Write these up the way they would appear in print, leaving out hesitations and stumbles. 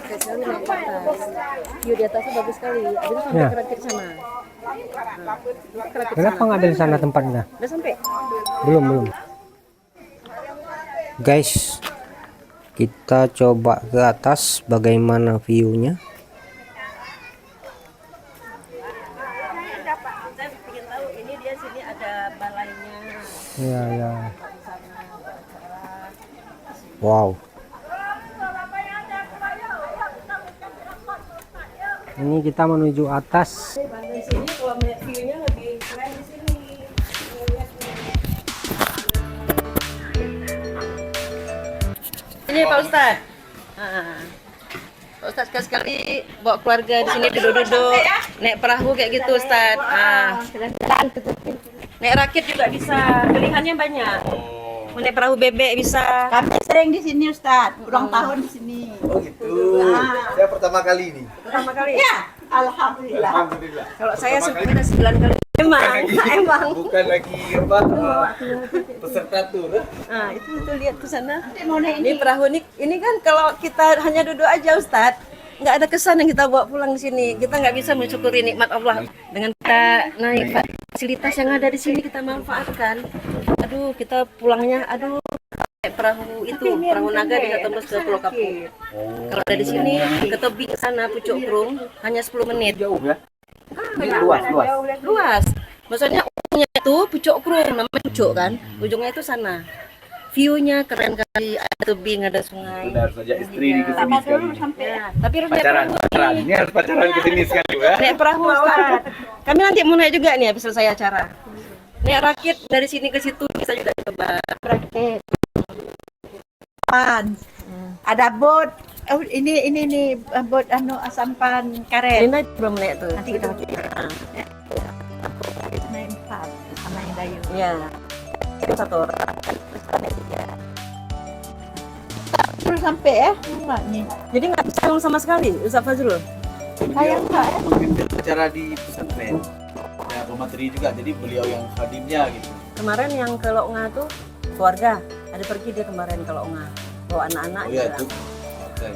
Kayak sekali naik ke atas. View di atasnya bagus sekali. Abis itu sampai Ya. ke rakit sana. Kenapa nggak ada di sana tempatnya? Udah sampai? Belum. Guys, kita coba ke atas bagaimana view-nya. Saya ingin tahu ini dia sini ada balainya. Ya. Wow. Ini kita menuju atas. Di sini kalau melihat view-nya lebih keren di sini. Ini Pak Ustadz. Pak Ustadz sekali-sekali bawa keluarga di sini duduk-duduk naik perahu kayak gitu Ustadz. Naik rakit juga bisa, pilihannya banyak. Mau naik perahu bebek bisa. Kami sering di sini Ustaz, ulang tahun di sini. Oh gitu. Saya pertama kali ini. Pertama kali. Ya, alhamdulillah. Alhamdulillah. Kalau saya sebenarnya 9 kali. Emang. Bukan lagi apa peserta tur. Nah, itu lihat ke sana. Ini perahu ini kan kalau kita hanya duduk aja Ustadz, nggak ada kesan yang kita bawa pulang di sini. Kita nggak bisa mensyukuri nikmat Allah dengan kita naik fasilitas yang ada di sini kita manfaatkan. Aduh, kita pulangnya naik perahu itu, perahu naga bisa tembus ke Pulau Kapuk. Kalau dari sini ke tepi ke sana Pucuk Krung hanya 10 menit. Jauh ya? Luas. Luas. Maksudnya ujungnya itu Pucuk Krung, namanya Pucuk kan. Ujungnya itu sana. View-nya keren kali, ada tebing, ada sungai. Benar saja istri di kesini sekali. Ya, tapi harus naik Pacaran. perahu. Ini harus pacaran kesini sekali ya. Naik perahu Ustaz. Kami nanti mau naik juga nih habis selesai acara. Naik rakit dari sini ke situ bisa juga coba. Rakit. Ada bot. Oh, ini nih bot sampan karet. Ini belum naik tuh. Nanti kita naik 4 sama Indayu. Iya. Itu satu orang. Terus sampai ya? Enggak nih. Jadi nggak bisa ngomong sama sekali, Ustaz Fazrul. Kayak enggak ya? Memimpin acara di pesantren. Ya, pemateri juga. Jadi beliau yang khadimnya gitu. Kemarin yang ke Loknga tuh keluarga. Ada pergi dia kemarin ke Loknga. Bawa anak-anak Oh ya juga. itu. Oke.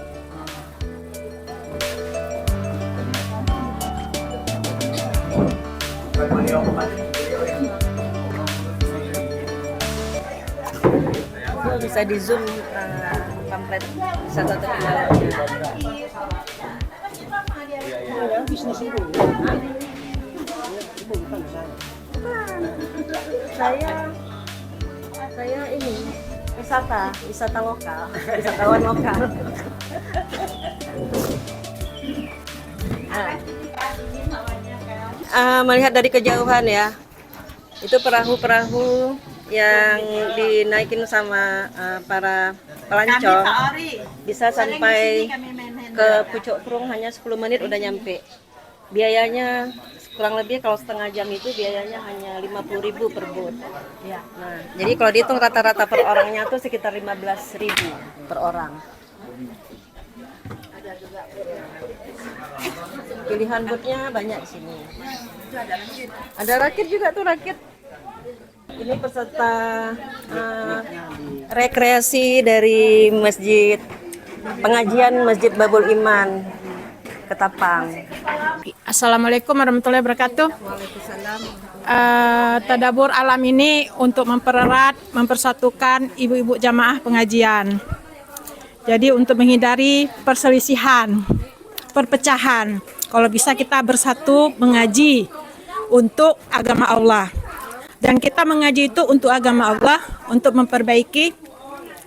Itu bisa di zoom pamflet satu kendalanya. Saya ini wisata lokal, wisatawan lokal. Melihat dari kejauhan ya, itu perahu-perahu yang dinaikin sama para pelancong bisa sampai ke Pucuk Krung hanya 10 menit udah nyampe. Biayanya kurang lebih kalau setengah jam itu biayanya hanya 50.000 per boat. Ya. Nah, jadi kalau dihitung rata-rata per orangnya tuh sekitar 15.000 per orang. Pilihan boatnya banyak di sini. Ada rakit juga tuh rakit. Ini peserta rekreasi dari masjid pengajian Masjid Babul Iman Ketapang. Assalamualaikum warahmatullahi wabarakatuh. Waalaikumsalam. Tadabbur alam ini untuk mempererat, mempersatukan ibu-ibu jamaah pengajian. Jadi untuk menghindari perselisihan, perpecahan. Kalau bisa kita bersatu mengaji untuk agama Allah. Dan kita mengaji itu untuk agama Allah, untuk memperbaiki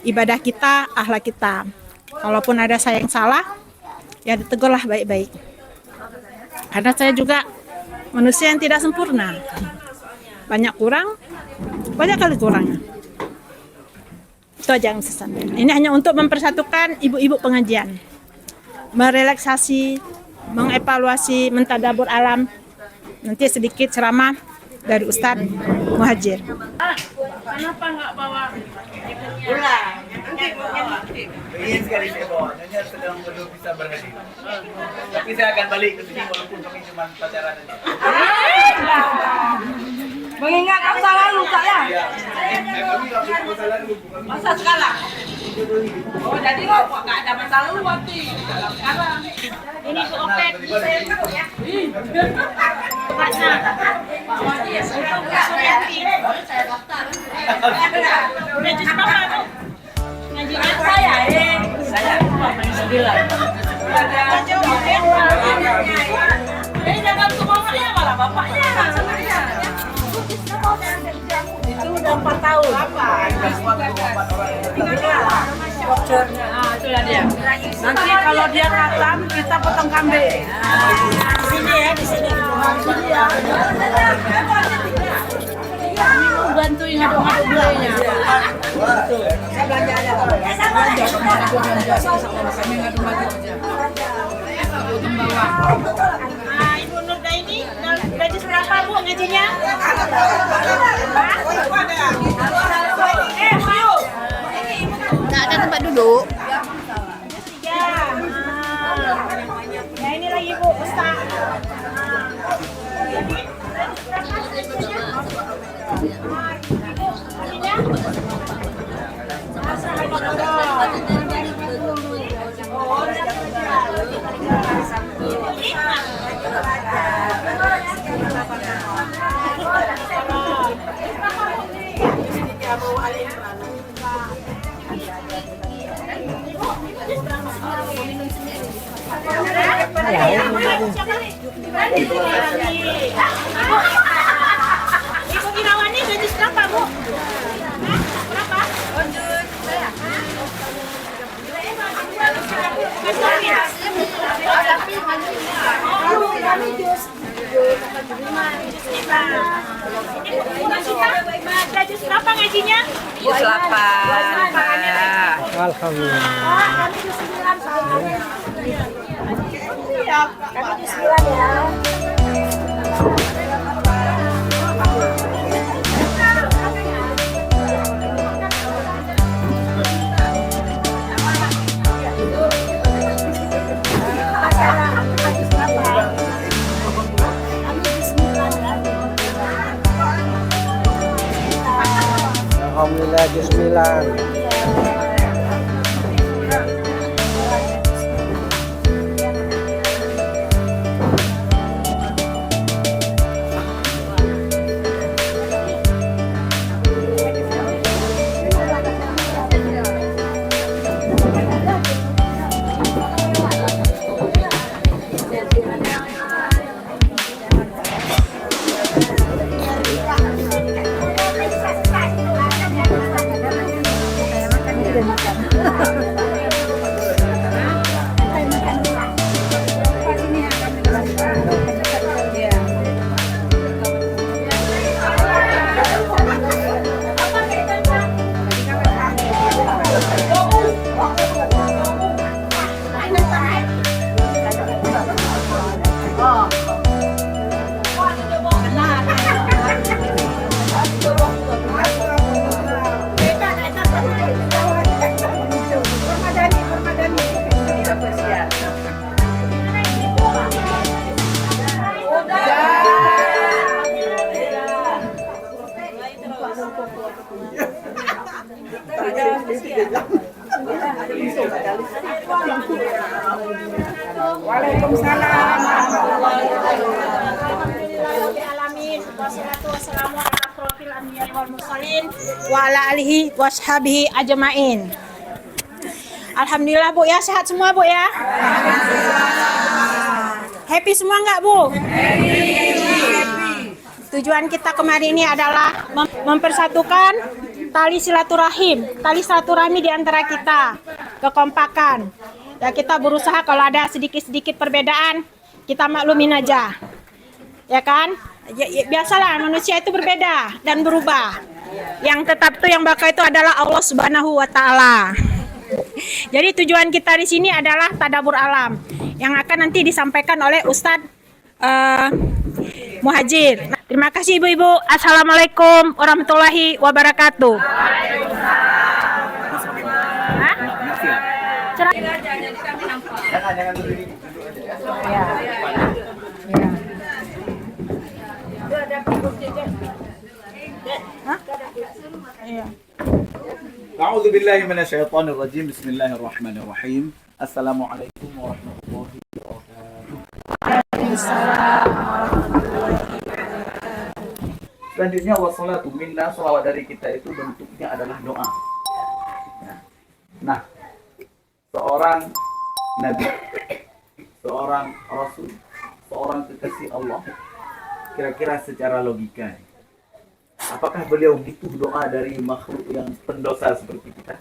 ibadah kita, akhlak kita. Kalaupun ada saya yang salah, ya ditegurlah baik-baik. Karena saya juga manusia yang tidak sempurna. Banyak kurang, banyak kali kurangnya. Itu aja yang saya sampaikan. Ini hanya untuk mempersatukan ibu-ibu pengajian. Merelaksasi, mengevaluasi, mentadabbur alam. Nanti sedikit ceramah dari Ustadz Muhajir. Kenapa nggak bawa Ingin sekali saya bawa. Nyonya sedang belum bisa berhadir. Tapi saya akan balik ke sini walaupun kami cuma pacaran aja. Mengingat masa lalu Kak ya? Iya. Kami nggak punya masalah dulu. Masa sekarang? Ini Bu Opet, saya tahu ya. Tempatnya. Pak Wadi ya, saya Suryati. Saya daftar. Udah jus berapa, Bu? Ngajinya saya, Saya 9. Ini jangan ke mamanya, malah bapaknya. Itu udah 4 tahun. Itulah dia. Nanti kalau dia khatam, kita potong kambing. Di sini ya, di sini. Ini mau bantuin ngaduk-ngaduk gulainya. Saya belanja aja. Kami ngaduk-ngaduk aja. Potong bawang. Nah, Ibu Nurdaini, gaji berapa Bu gajinya? Nggak ada tempat duduk. Ya ini lagi Bu Ustaz. Ibu Irawani gaji berapa Bu? Berapa? Gaji berapa ngajinya? Jus 8. Alhamdulillah. Alhamdulillah jus 9. Waalaikumsalam warahmatullahi wabarakatuh. Wassalatu wassalamu ala asrofil anbiya'i wal mursalin wa ala alihi washabihi ajmain. Alhamdulillah Bu ya, sehat semua Bu ya. Happy semua enggak Bu? Tujuan kita kemarin ini adalah mempersatukan tali silaturahim di antara kita, kekompakan. Ya kita berusaha kalau ada sedikit-sedikit perbedaan, kita maklumin aja. Ya kan? Ya, biasalah manusia itu berbeda dan berubah. Yang tetap tuh yang bakal itu adalah Allah Subhanahu wa taala. Jadi tujuan kita di sini adalah tadabbur alam yang akan nanti disampaikan oleh Ustadz Muhajir. Terima kasih Ibu-ibu. Assalamualaikum warahmatullahi wabarakatuh. Iya. A'udzu billahi minasyaitonir rajim. Bismillahirrahmanirrahim. Assalamualaikum warahmatullahi wabarakatuh. Selanjutnya wassalatu minna, salawat dari kita itu bentuknya adalah doa. Nah, seorang nabi, seorang rasul, seorang kekasih Allah, kira-kira secara logika, apakah beliau butuh doa dari makhluk yang pendosa seperti kita?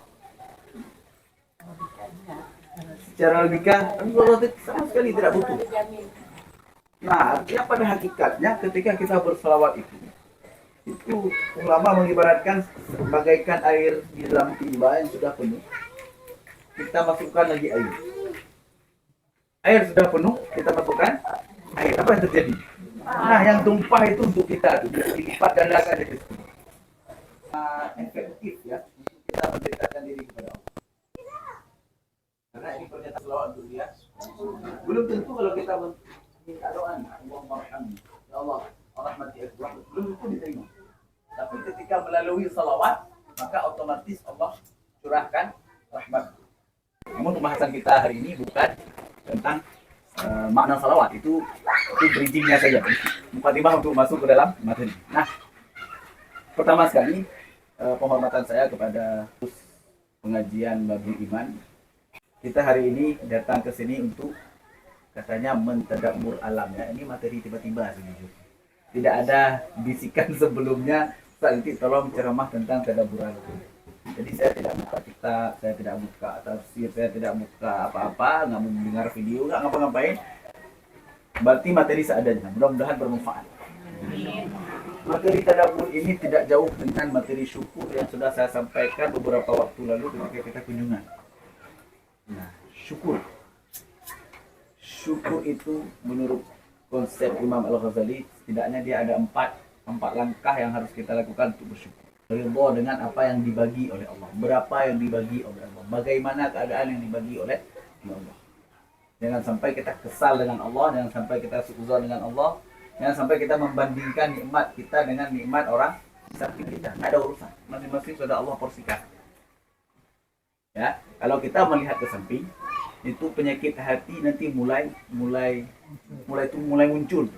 Secara logika, Allah sama sekali tidak butuh. Nah, artinya pada hakikatnya ketika kita berselawat itu ulama mengibaratkan bagaikan air di dalam timba yang sudah penuh. Kita masukkan lagi air. Air sudah penuh, kita masukkan air. Apa yang terjadi? Nah, yang tumpah itu untuk kita, dilipat gandakan itu. Efektif ya, untuk kita mendekatkan diri kepada Allah. Karena ini pernyataan selawat untuk dia. Belum tentu kalau kita minta doa, Allahumma arhamni, ya Allah, rahmati aku, belum tentu diterima. Tapi ketika melalui salawat, maka otomatis Allah curahkan rahmat. Namun pembahasan kita hari ini bukan tentang makna salawat, itu bridgingnya saja, mukadimah untuk masuk ke dalam materi. Nah, pertama sekali penghormatan saya kepada pengajian Babul Iman. Kita hari ini datang ke sini untuk katanya mentadabbur alam ya. Ini materi tiba-tiba sejujurnya. Tidak ada bisikan sebelumnya, nanti tolong ceramah tentang tadabbur alam. Jadi saya tidak buka kitab, saya tidak buka tafsir, saya tidak buka apa-apa, nggak mau mendengar video, nggak ngapa-ngapain. Berarti materi seadanya, mudah-mudahan bermanfaat. Materi tadabbur ini tidak jauh dengan materi syukur yang sudah saya sampaikan beberapa waktu lalu ketika kita kunjungan. Nah, syukur. Syukur itu menurut konsep Imam Al-Ghazali, setidaknya dia ada empat langkah yang harus kita lakukan untuk bersyukur. Ridha dengan apa yang dibagi oleh Allah. Berapa yang dibagi oleh Allah. Bagaimana keadaan yang dibagi oleh Allah. Jangan sampai kita kesal dengan Allah. Jangan sampai kita suudzon dengan Allah. Jangan sampai kita membandingkan nikmat kita dengan nikmat orang di samping kita. Tidak ada urusan. Masing-masing sudah Allah porsikan. Ya, kalau kita melihat ke samping, itu penyakit hati nanti mulai muncul.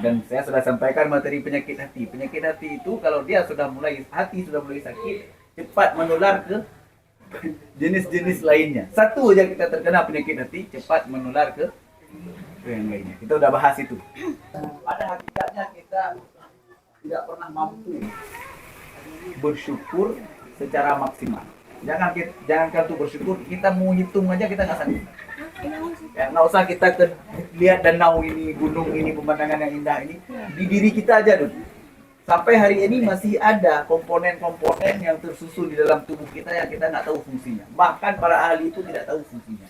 Dan saya sudah sampaikan materi penyakit hati. Penyakit hati itu kalau dia sudah mulai sakit, cepat menular ke jenis-jenis lainnya. Satu aja kita terkena penyakit hati, cepat menular ke yang lainnya. Kita udah bahas itu. Pada hakikatnya kita tidak pernah mampu bersyukur secara maksimal. Jangankan untuk bersyukur, kita mau hitung aja kita nggak sanggup. Ya, nggak usah kita lihat danau ini, gunung ini, pemandangan yang indah ini, di diri kita aja dulu. Sampai hari ini masih ada komponen-komponen yang tersusun di dalam tubuh kita yang kita nggak tahu fungsinya. Bahkan para ahli itu tidak tahu fungsinya.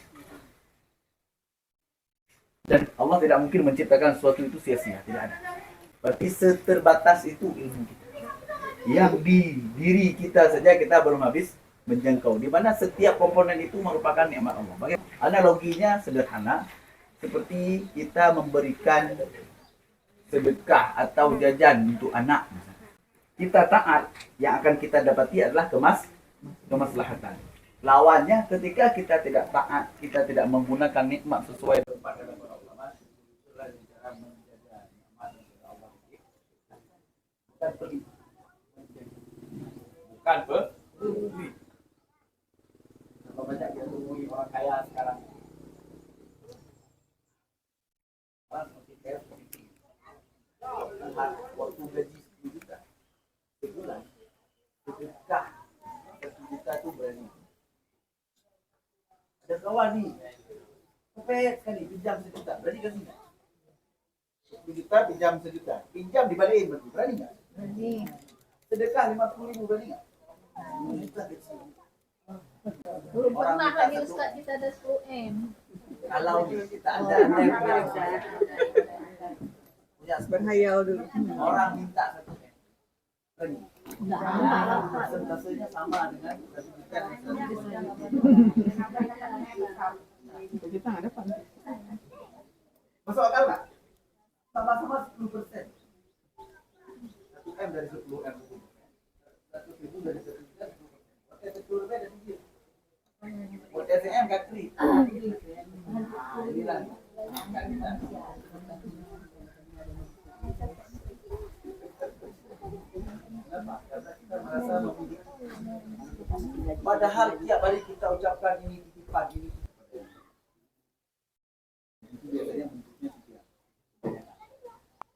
Dan Allah tidak mungkin menciptakan sesuatu itu sia-sia, tidak ada. Berarti seterbatas itu ilmu kita. Yang di diri kita saja kita belum habis menjangkau, di mana setiap komponen itu merupakan nikmat Allah. Bagaimana? Analoginya sederhana, seperti kita memberikan sedekah atau jajan untuk anak. Kita taat, yang akan kita dapati adalah kemaslahatan. Lawannya, ketika kita tidak taat, kita tidak menggunakan nikmat sesuai dengan para ulama, itulah cara menjaga nikmat dari Allah. Bukan beli, bukan beli. Banyak yang temui orang kaya sekarang. Orang seperti kaya seperti ini. Waktu gaji 10 juta sebulan, sedekah 1 juta itu berani. Ada kawan nih, kepet sekali, pinjam 1 juta, berani kasih nggak? 10 juta pinjam 1 juta, pinjam dibalikin, berani nggak? Berani. Sedekah 50.000, berani nggak? 10 juta kecil. Belum pernah lagi Ustaz kita ada 10M. Kalau kita ada yang punya berhayal dulu. Orang minta 1M. Berani. Persentasenya sama dengan 1 juta dan 1 juta nggak dapat. Masuk akal nggak? Sama-sama 10%. 1M dari 10M. 100.000 dari 1 juta. SCM Katri. Inilah. Kenapa? Karena kita merasa memiliki. Padahal tiap hari kita ucapkan ini titipan ini. Itu biasanya bentuknya tiga.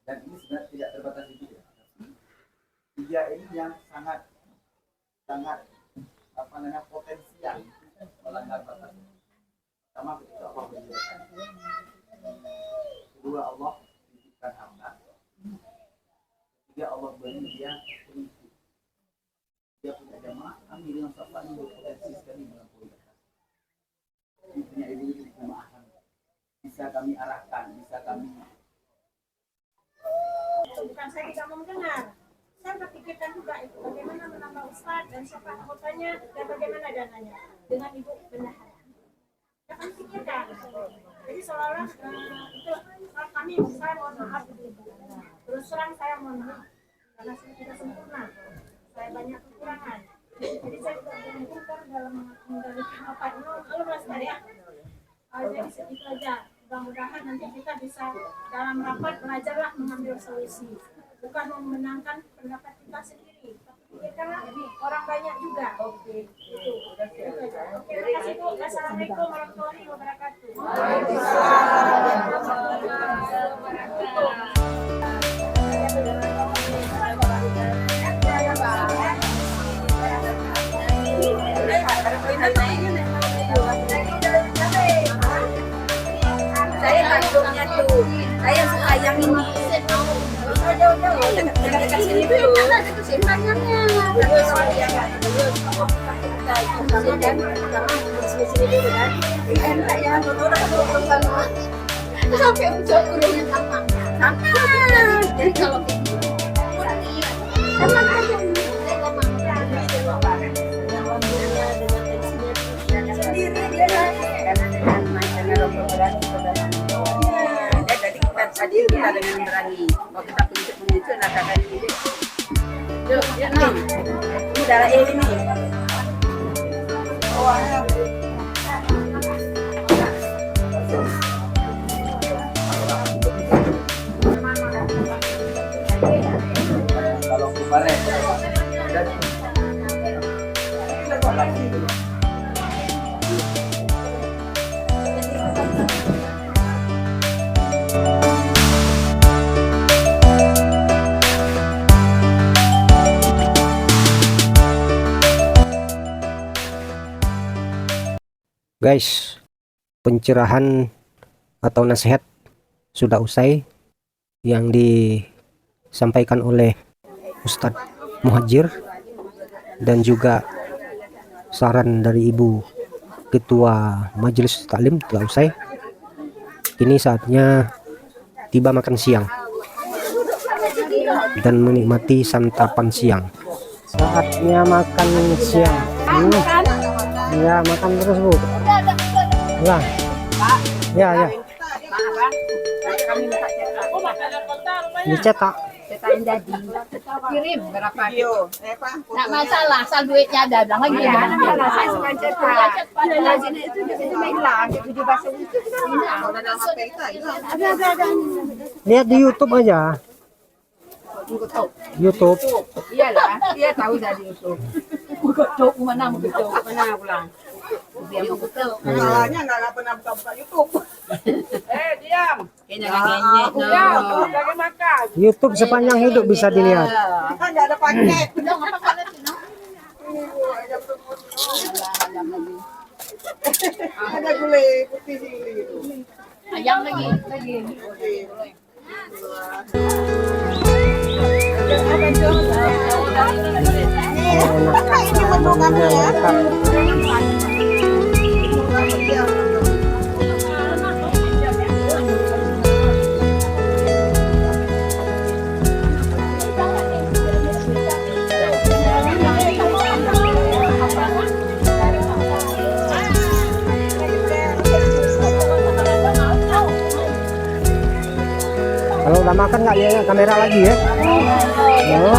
Dan ini sebenarnya tidak terbatas di tiga. Tiga ini yang sangat potensial melanggar batas. Pertama ketika Allah menjadikan. Kedua Allah titipkan harta. Ketiga Allah beri dia pengikut. Dia punya jamaah, kami dengan sahabat ini berpotensi sekali melampaui batas. Ini punya ibu jamaah kami. Bisa kami arahkan, bisa kami. Bukan saya tidak mau mendengar. Saya berpikirkan juga itu bagaimana menambah ustadz dan siapa anggotanya dan bagaimana dananya dengan ibu bendahara. Saya akan pikirkan. Jadi seolah-olah itu saat kami saya mohon maaf. Terus terang saya mohon maaf karena saya tidak sempurna. Saya banyak kekurangan. Jadi saya juga berpikir dalam mengendalikan apa itu. Lalu mas ya. Jadi segitu aja. Mudah-mudahan nanti kita bisa dalam rapat belajarlah mengambil solusi. Bukan memenangkan pendapat kita sendiri, tapi pikirkanlah orang banyak juga. Oke. Itu. Oke, terima kasih Bu. Assalamualaikum warahmatullahi wabarakatuh. Saya kandungnya tuh, saya suka yang ini. Jauh-jauh, dekat-dekat sini dulu. Ada kesimpangannya. Terus yang kita sama dan sini dulu kan. Enak ya, orang sama. Sampai ujung kurungnya sama. Jadi kalau sama aja. Sendiri dia karena dengan macamnya rokok berat tadi kita dengan berani. Kalau kita punya nak kakak ini. Yuk, ya nih. Ini darah ini. Kalau kemarin Guys, pencerahan atau nasihat sudah usai yang disampaikan oleh Ustadz Muhajir dan juga saran dari Ibu Ketua Majelis Taklim telah usai. Ini saatnya tiba makan siang dan menikmati santapan siang. Saatnya makan siang. Ya, makan terus Bu. Ya. Ya, ya. Dicetak. Cetakin jadi. Kirim berapa? Nggak masalah, asal duitnya ada. Bilang lagi ya. Saya suka cetak. Sini itu hilang. Di bahasa itu ada. Lihat di YouTube aja. YouTube. Iyalah, dia tahu dari YouTube. Mugodok mana mugodok? Mana pulang? Dia mugodok. Masalahnya nggak pernah buka YouTube. Diam. Kayaknya ngenyek. Lagi makan. YouTube sepanjang hidup bisa dilihat. Kan nggak ada paket. Udah apa kalian sih? Ada gulai putih sih itu. Ayam lagi. Ini menu kami ya. Kalau udah makan nggak ya kamera lagi ya? Oh.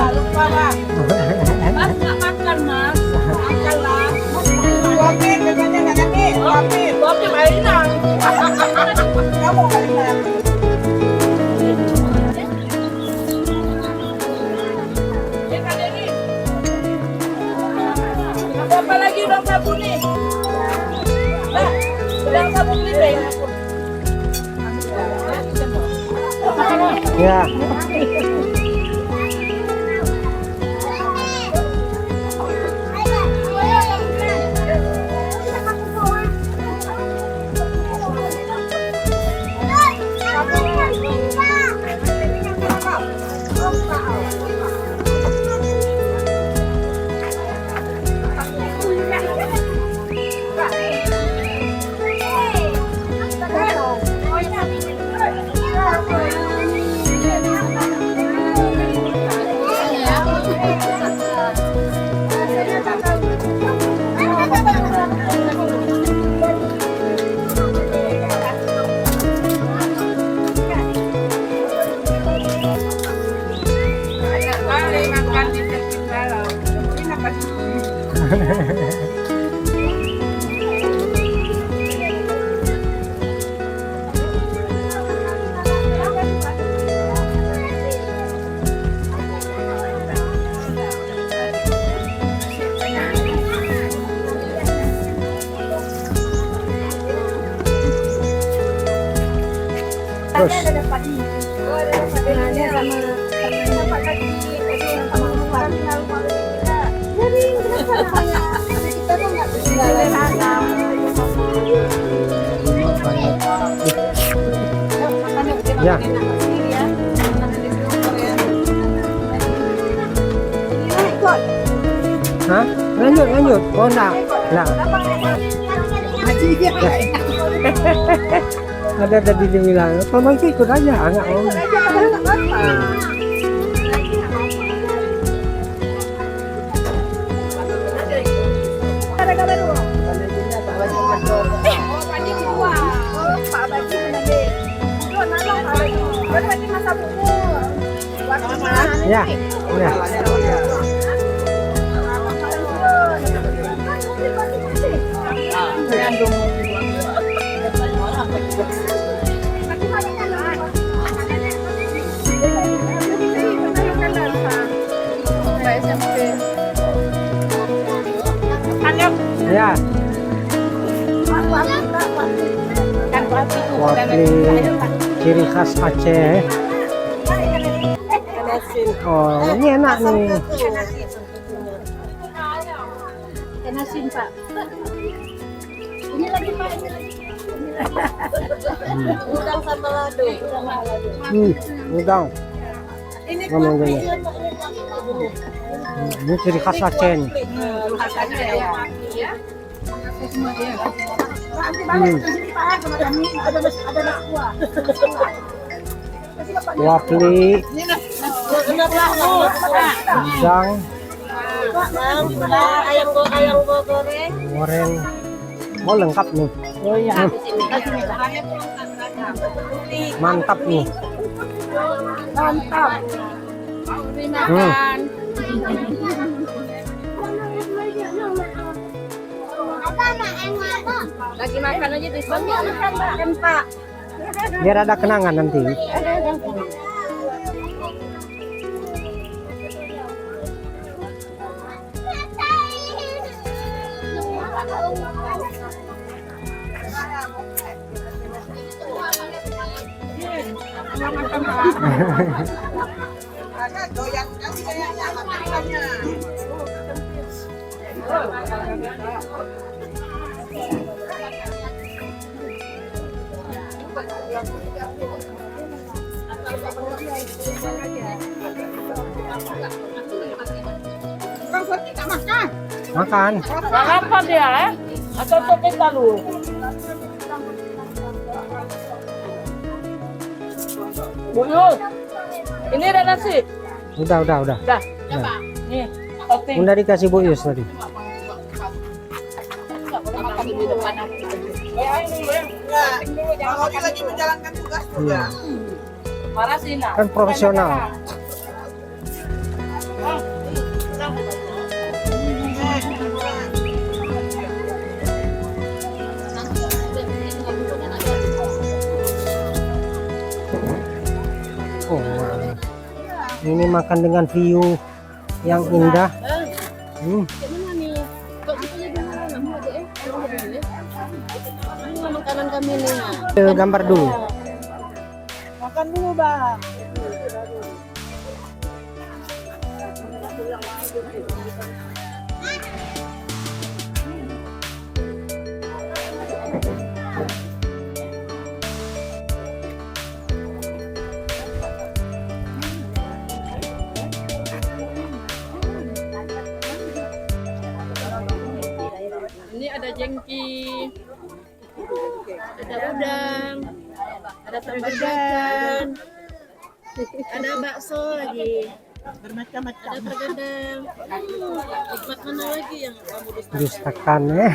Mas nggak makan mas. Makan lah. Oke, kerjanya nggak nanti. Tapi mainan. Kamu mainan. Apa lagi dong sabun nih? Nah, sedang sabun nih. Ya. Terus. Ya. Hah? Lanjut. Oh enggak. Nah. Ada tadi dia bilang, kalau mau ikut aja, enggak mau. Ya, ya. Ya. Wafli ciri khas Aceh. Oh, ini enak nih. Tenasin Pak. Ini lagi Pak. Udang sama lado. Udang. Ngomong gini. Ini ciri khas Aceh nih. Wafli, udang, ayam goreng, oh lengkap nih. Mantap nih. Mantap. Hmm. Lagi makan aja di sini. Makan Pak. Biar ada kenangan nanti. Makan. Apa dia? Atau kita lu? Buyut. Ini ada nasi. Udah. Dah. Nih, roti. Udah dikasih Bu Yus tadi. Kalau dia lagi menjalankan tugas juga. Marah sih nak. Kan profesional. Ini makan dengan view yang indah. Gimana nih? Kok kita jadi mau aja ya? Ini makanan kami nih. Gambar dulu. Makan dulu, Bang. Ini ada jengki, ada udang, ada tambal bacang, ada bakso lagi, Bermacam-macam. ada tergadang. Nikmat mana lagi yang kamu dustakan? Dustakan ya.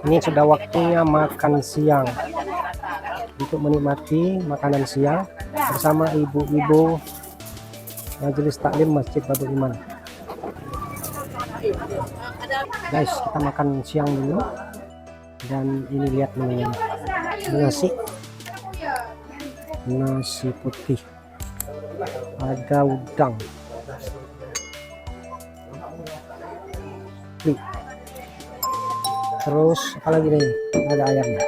Ini sudah waktunya makan siang. Untuk menikmati makanan siang bersama ibu-ibu Majelis Taklim Masjid Babul Iman. Guys, kita makan siang dulu. Dan ini lihat menunya. Nasi putih, ada udang, terus apa lagi nih, ada ayamnya.